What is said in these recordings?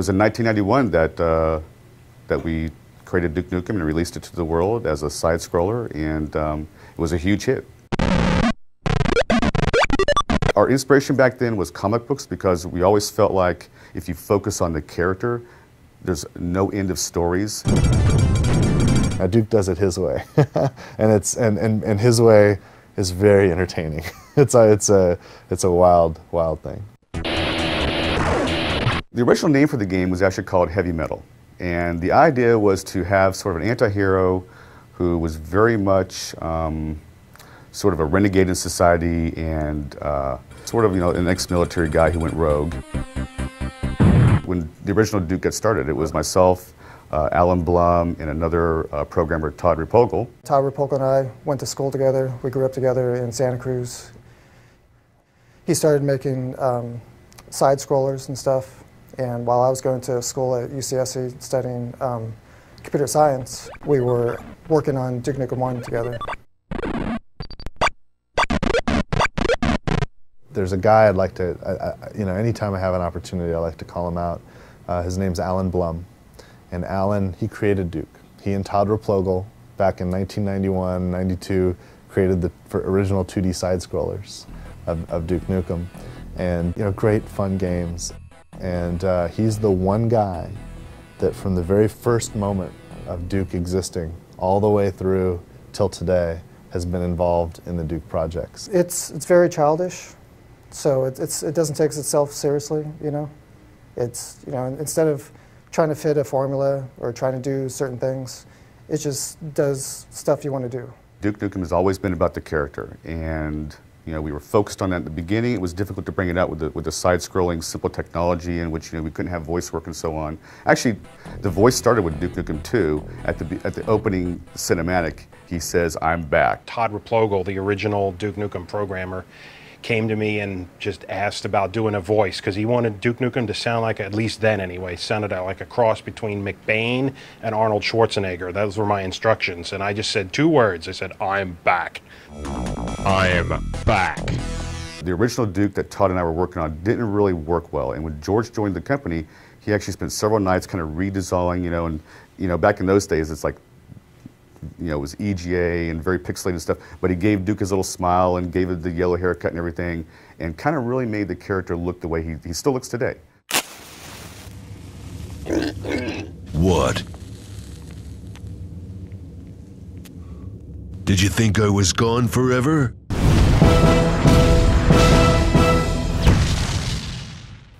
was in 1991 that we created Duke Nukem and released it to the world as a side-scroller, and it was a huge hit. Our inspiration back then was comic books, because we always felt like if you focus on the character, there's no end of stories. Duke does it his way, and his way is very entertaining. It's a wild thing. The original name for the game was actually called Heavy Metal, and the idea was to have sort of an anti-hero who was very much sort of a renegade in society, and sort of, an ex-military guy who went rogue. When the original Duke got started, it was myself, Alan Blum, and another programmer, Todd Repogel. Todd Repogel and I went to school together. We grew up together in Santa Cruz. He started making side-scrollers and stuff, and while I was going to school at UCSC studying computer science, we were working on Duke Nukem 1 together. There's a guy I'd like to, anytime I have an opportunity, I like to call him out. His name's Alan Blum. And Alan, he created Duke. He and Todd Repogel, back in 1991, 92, created the original 2D side-scrollers of Duke Nukem. And, great fun games. And he's the one guy that from the very first moment of Duke existing, all the way through till today, has been involved in the Duke projects. It's very childish. So it doesn't take itself seriously, It's, instead of trying to fit a formula or trying to do certain things, it just does stuff you want to do. Duke Nukem has always been about the character, and we were focused on that at the beginning. It was difficult to bring it out with the side-scrolling, simple technology in which we couldn't have voice work and so on. Actually, the voice started with Duke Nukem 2. At the opening cinematic, he says, "I'm back." Todd Repogel, the original Duke Nukem programmer, came to me and just asked about doing a voice, because he wanted Duke Nukem to sound like, at least then anyway, sounded like a cross between McBain and Arnold Schwarzenegger. Those were my instructions, and I just said 2 words. I said, "I'm back." I am back. The original Duke that Todd and I were working on didn't really work well, and when George joined the company, he actually spent several nights kind of redesigning, and back in those days, it's like, it was EGA and very pixelated stuff, but he gave Duke his little smile and gave it the yellow haircut and everything, and kind of really made the character look the way he still looks today. What? Did you think I was gone forever?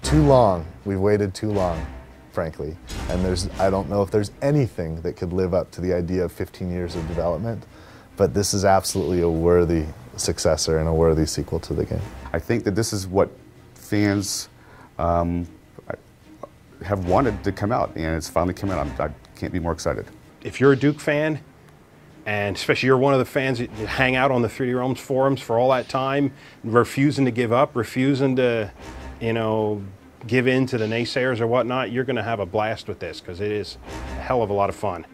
Too long. We've waited too long, frankly. And I don't know if there's anything that could live up to the idea of 15 years of development, but this is absolutely a worthy successor and a worthy sequel to the game. I think that this is what fans have wanted to come out, and it's finally come out. I can't be more excited. If you're a Duke fan, and especially you're one of the fans that hang out on the 3D Realms forums for all that time, refusing to give up, refusing to, give in to the naysayers or whatnot, you're going to have a blast with this, because it is a hell of a lot of fun.